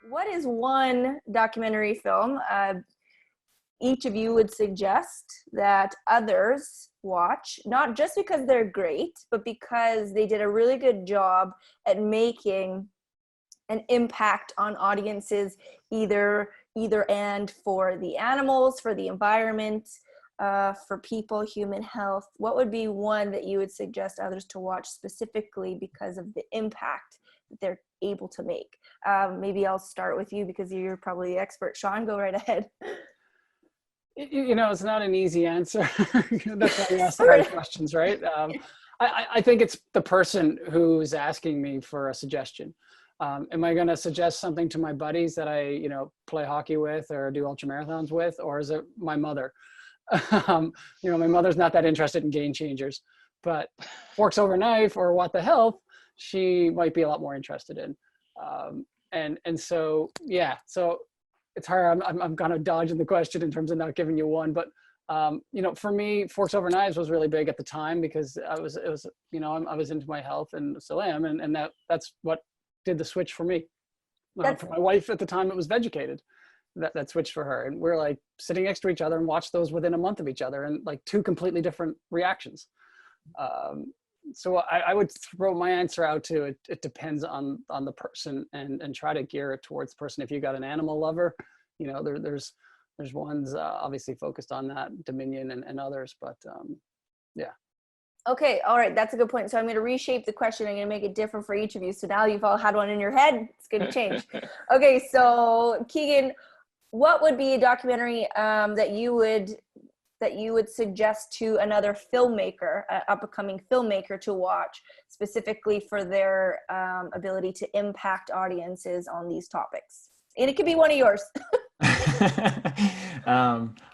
What is one documentary film each of you would suggest that others watch, not just because they're great, but because they did a really good job at making an impact on audiences, either and for the animals, for the environment, for people, human health? What would be one that you would suggest others to watch specifically because of the impact that they're able to make? Maybe I'll start with you because you're probably the expert. Shawn, go right ahead. You know, it's not an easy answer. That's why we ask the hard questions, right? I think it's the person who's asking me for a suggestion. Am I going to suggest something to my buddies that I, play hockey with or do ultramarathons with, or is it my mother? My mother's not that interested in game changers, but Forks Over Knife or What the Health, she might be a lot more interested in. So it's hard. I'm kind of dodging the question in terms of not giving you one, but for me, Forks Over Knives was really big at the time because I was into my health and still am, and that's what did the switch for me. For my wife at the time, it was Vegucated that switched for her, and we're like sitting next to each other and watched those within a month of each other, and like two completely different reactions. So I would throw my answer out to it. It depends on the person and try to gear it towards the person. If you got an animal lover, there's ones obviously focused on that, Dominion and others, but yeah. Okay, all right, that's a good point. So I'm going to reshape the question. I'm going to make it different for each of you. So now you've all had one in your head. It's going to change. Okay, so Keegan, what would be a documentary that you would suggest to another filmmaker, up-and-coming filmmaker, to watch specifically for their ability to impact audiences on these topics? And it could be one of yours.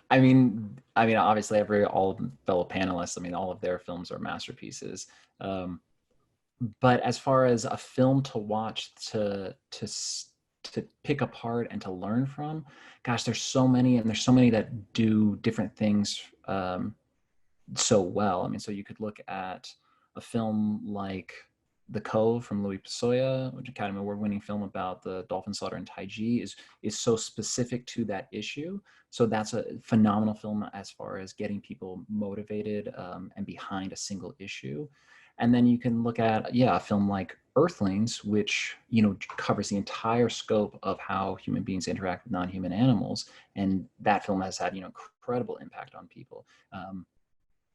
I mean, obviously all fellow panelists, all of their films are masterpieces. But as far as a film to watch, to pick apart and to learn from, gosh, there's so many, and there's so many that do different things so well. So you could look at a film like The Cove from Louis Pasoya, which Academy Award-winning film about the dolphin slaughter in Taiji, is so specific to that issue. So that's a phenomenal film as far as getting people motivated and behind a single issue. And then you can look at, a film like Earthlings, which, covers the entire scope of how human beings interact with non-human animals. And that film has had, incredible impact on people.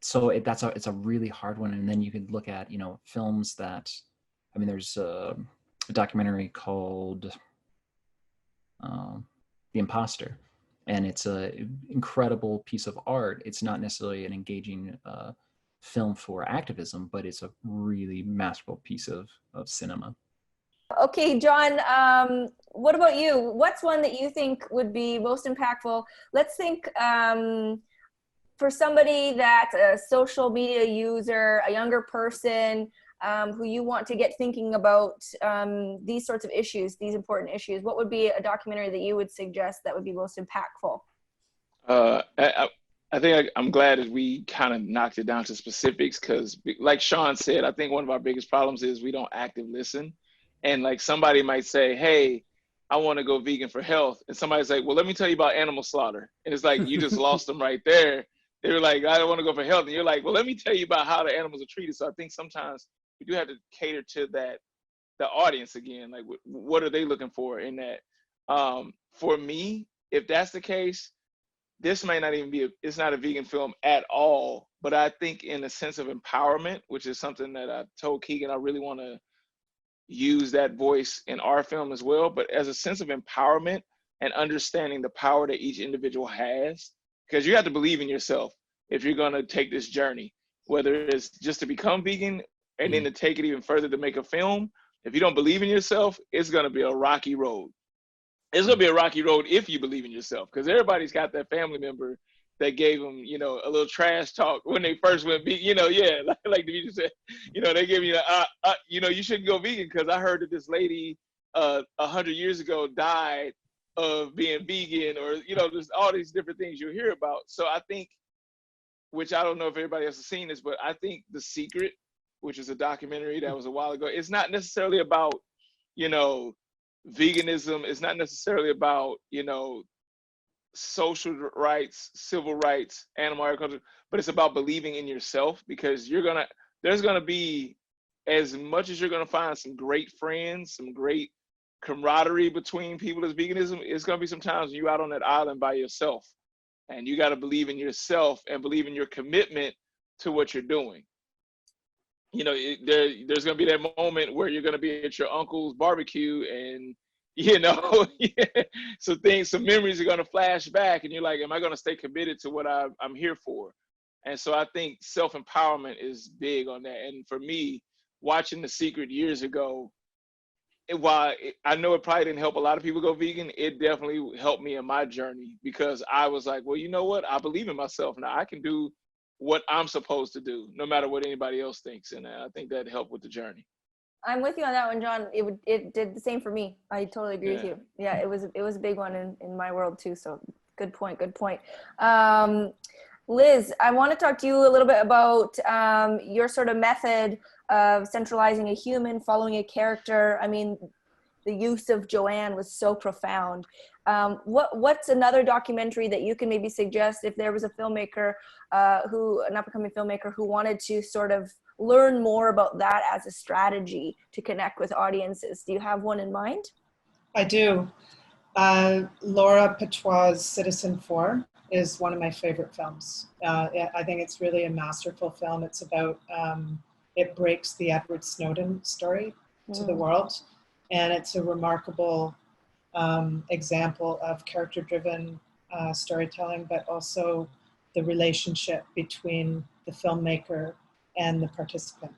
So it's a really hard one. And then you could look at, films that, there's a documentary called The Imposter, and it's an incredible piece of art. It's not necessarily an engaging film for activism, but it's a really masterful piece of cinema. Okay, John, what about you? What's one that you think would be most impactful? Let's think for somebody that's a social media user, a younger person who you want to get thinking about these sorts of issues, these important issues. What would be a documentary that you would suggest that would be most impactful? I think I'm glad that we kind of knocked it down to specifics, because like Shawn said, I think one of our biggest problems is we don't active listen. And like somebody might say, hey, I want to go vegan for health. And somebody's like, well, let me tell you about animal slaughter. And it's like, you just lost them right there. They were like, I don't want to go for health. And you're like, well, let me tell you about how the animals are treated. So I think sometimes we do have to cater to the audience again. Like, what are they looking for in that? For me, if that's the case, this may not even be it's not a vegan film at all, but I think in a sense of empowerment, which is something that I told Keegan, I really want to use that voice in our film as well. But as a sense of empowerment and understanding the power that each individual has, because you have to believe in yourself if you're going to take this journey, whether it's just to become vegan and then to take it even further to make a film. If you don't believe in yourself, it's going to be a rocky road. It's going to be a rocky road if you believe in yourself, because everybody's got that family member that gave them, a little trash talk when they first went vegan, like Demetrius said, they give you, you shouldn't go vegan because I heard that this lady 100 years ago died of being vegan, or, there's all these different things you hear about. So I think, which I don't know if everybody else has seen this, but I think The Secret, which is a documentary that was a while ago, it's not necessarily about, veganism is not necessarily about, social rights, civil rights, animal agriculture, but it's about believing in yourself, because there's gonna be, as much as you're gonna find some great friends, some great camaraderie between people as veganism, it's gonna be some times you out on that island by yourself, and you got to believe in yourself and believe in your commitment to what you're doing. There's gonna be that moment where you're gonna be at your uncle's barbecue, and some memories are gonna flash back, and you're like, am I gonna stay committed to what I'm here for? And so I think self-empowerment is big on that. And for me, watching The Secret years ago, while I know it probably didn't help a lot of people go vegan, it definitely helped me in my journey, because I was like, well, you know what? I believe in myself now. I can do what I'm supposed to do, no matter what anybody else thinks. And I think that helped with the journey. I'm with you on that one, John. It did the same for me. I totally agree with you. Yeah, it was a big one in my world too. So good point. Liz, I want to talk to you a little bit about your sort of method of centralizing a human, following a character. I mean, the use of Joanne was so profound. What's another documentary that you can maybe suggest if there was a filmmaker, an up-and-coming filmmaker who wanted to sort of learn more about that as a strategy to connect with audiences? Do you have one in mind? I do. Laura Patois' Citizen 4 is one of my favorite films. I think it's really a masterful film. It's about, it breaks the Edward Snowden story to the world. And it's a remarkable example of character-driven storytelling, but also the relationship between the filmmaker and the participant.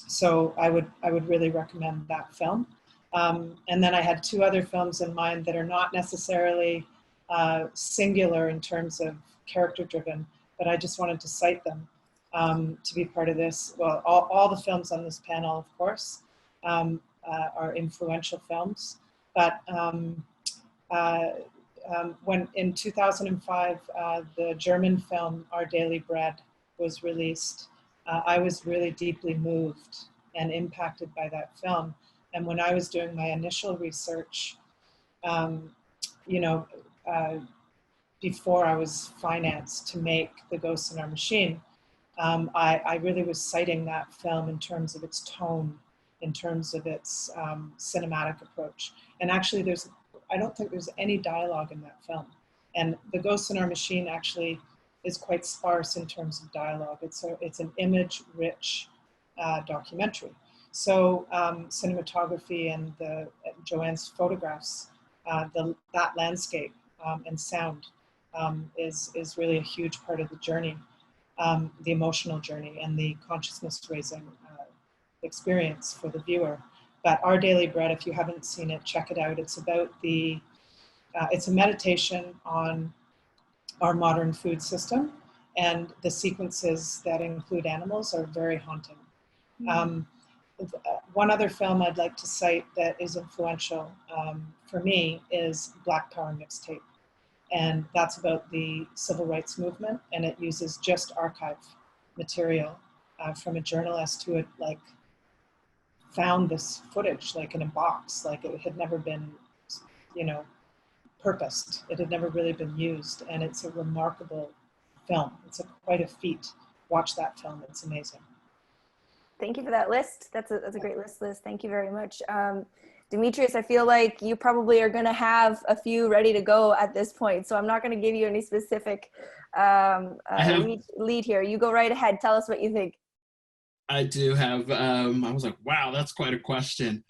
So I would really recommend that film. And then I had two other films in mind that are not necessarily singular in terms of character-driven, but I just wanted to cite them to be part of this. Well, all the films on this panel, of course, are influential films, but when in 2005, the German film Our Daily Bread was released, I was really deeply moved and impacted by that film. And when I was doing my initial research, before I was financed to make The Ghost in Our Machine, I really was citing that film in terms of its tone, in terms of its cinematic approach. And actually I don't think there's any dialogue in that film. And The Ghost in Our Machine actually is quite sparse in terms of dialogue. It's an image-rich documentary. So cinematography and Joanne's photographs, that landscape and sound is really a huge part of the journey, the emotional journey and the consciousness-raising experience for the viewer. But Our Daily Bread, if you haven't seen it, check it out. It's about it's a meditation on our modern food system, and the sequences that include animals are very haunting. One other film I'd like to cite that is influential for me is Black Power Mixtape. And that's about the civil rights movement, and it uses just archive material from a journalist who had found this footage in a box, it had never been, purposed. It had never really been used, and it's a remarkable film. It's quite a feat. Watch that film, it's amazing. Thank you for that list. That's a great list, Liz. Thank you very much. Demetrius, I feel like you probably are going to have a few ready to go at this point, so I'm not going to give you any specific lead here. You go right ahead. Tell us what you think. I do have, I was like, wow, that's quite a question.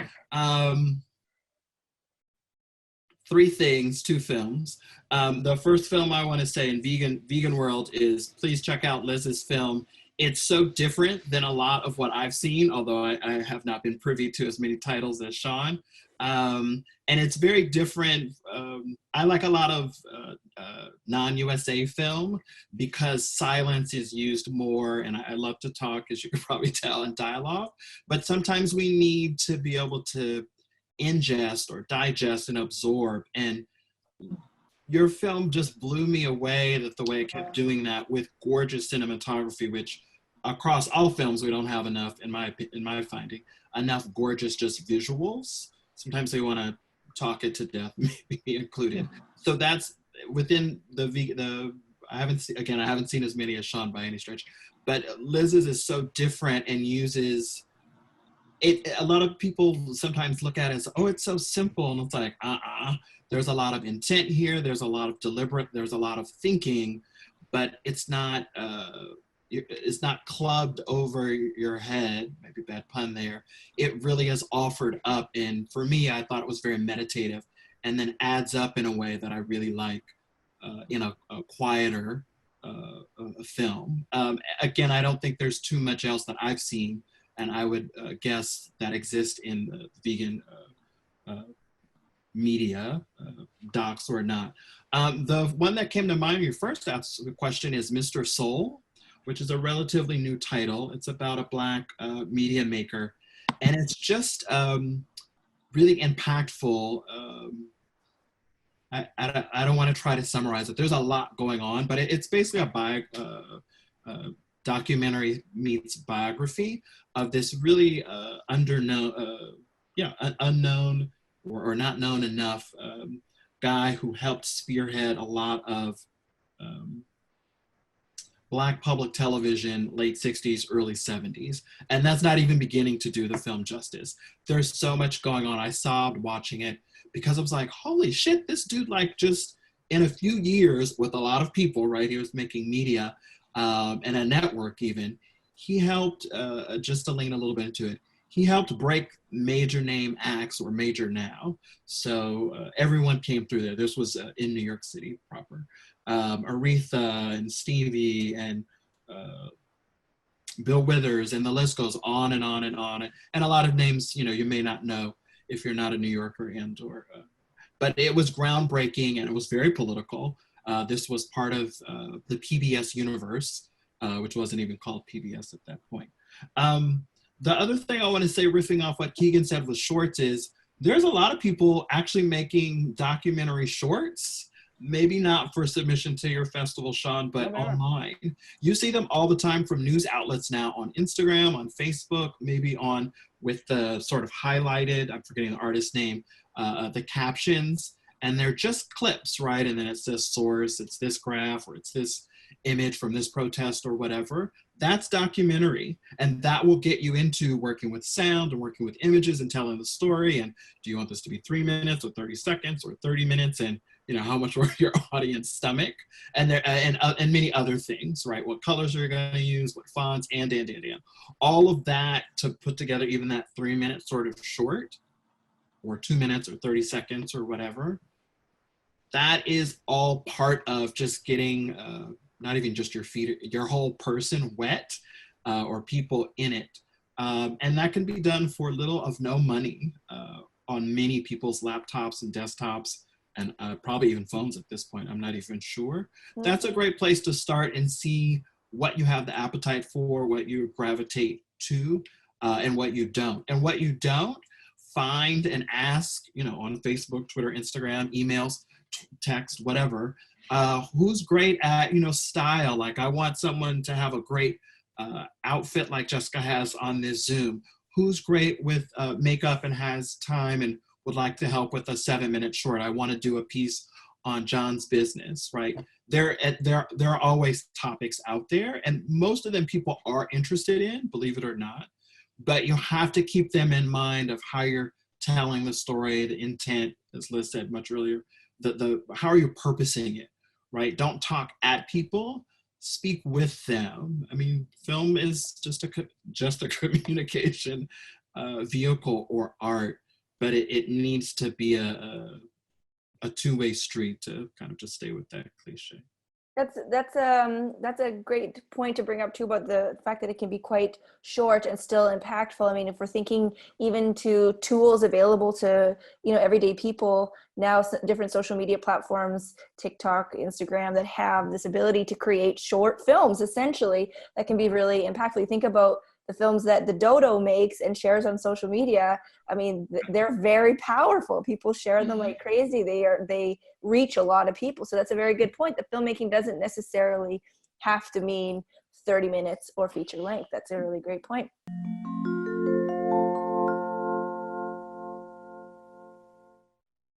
Three things, two films. The first film I want to say in vegan world is please check out Liz's film. It's so different than a lot of what I've seen, although I have not been privy to as many titles as Shawn. And it's very different. I like a lot of non-USA film because silence is used more, and I love to talk, as you can probably tell, in dialogue. But sometimes we need to be able to ingest or digest and absorb. And your film just blew me away, the way it kept doing that with gorgeous cinematography, which across all films we don't have enough, in my finding, enough gorgeous just visuals. sometimes they want to talk it to death, maybe included. So that's within I haven't seen as many as Shawn by any stretch, but Liz's is so different and uses it. A lot of people sometimes look at it as, oh, it's so simple, and it's like, there's a lot of intent here, there's a lot of there's a lot of thinking, but it's not clubbed over your head, maybe bad pun there. It really is offered up, and for me, I thought it was very meditative, and then adds up in a way that I really like in a quieter film. Again, I don't think there's too much else that I've seen, and I would guess that exists in the vegan media, docs or not. The one that came to mind when you first asked the question is Mr. Soul, which is a relatively new title. It's about a Black media maker, and it's just really impactful. I don't want to try to summarize it. There's a lot going on, but it's basically a documentary meets biography of this really unknown or not known enough guy who helped spearhead a lot of Black public television, late 60s, early 70s. And that's not even beginning to do the film justice. There's so much going on. I sobbed watching it because I was like, holy shit, this dude, like, just in a few years with a lot of people, right? He was making media and a network even. He helped, just to lean a little bit into it, he helped break major name acts or major now. So everyone came through there. This was in New York City proper. Aretha and Stevie and Bill Withers, and the list goes on and on and on. And a lot of names, you may not know if you're not a New Yorker but it was groundbreaking and it was very political. This was part of the PBS universe, which wasn't even called PBS at that point. The other thing I want to say, riffing off what Keegan said with shorts, is there's a lot of people actually making documentary shorts, maybe not for submission to your festival, Shawn, but online. You see them all the time from news outlets now on Instagram, on Facebook, maybe on with the sort of highlighted, I'm forgetting the artist's name, the captions, and they're just clips, right? And then it says source, it's this graph, or it's this image from this protest or whatever. That's documentary, and that will get you into working with sound and working with images and telling the story. And do you want this to be 3 minutes or 30 seconds or 30 minutes? And how much will your audience stomach? And there and many other things, right? What colors are you going to use? What fonts? And all of that to put together even that 3 minute sort of short, or 2 minutes or 30 seconds or whatever. That is all part of just getting not even just your feet, your whole person wet, or people in it. And that can be done for little of no money on many people's laptops and desktops, and probably even phones at this point. I'm not even sure. That's a great place to start and see what you have the appetite for, what you gravitate to, and what you don't. And what you don't, find and ask, on Facebook, Twitter, Instagram, emails, text, whatever. Who's great at, style? Like, I want someone to have a great outfit like Jessica has on this Zoom. Who's great with makeup and has time and would like to help with a 7 minute short? I want to do a piece on John's business, right? There are always topics out there, and most of them people are interested in, believe it or not. But you have to keep them in mind of how you're telling the story, the intent, as Liz said much earlier, how are you purposing it, right? Don't talk at people, speak with them. I mean, film is just a communication vehicle or art, but it needs to be a two-way street, to kind of just stay with that cliche. That's a great point to bring up too, about the fact that it can be quite short and still impactful. I mean, if we're thinking even to tools available to everyday people now, different social media platforms, TikTok, Instagram, that have this ability to create short films, essentially, that can be really impactful. You think about the films that the Dodo makes and shares on social media. I mean, they're very powerful. People share them like crazy. They reach a lot of people. So that's a very good point. The filmmaking doesn't necessarily have to mean 30 minutes or feature length. That's a really great point.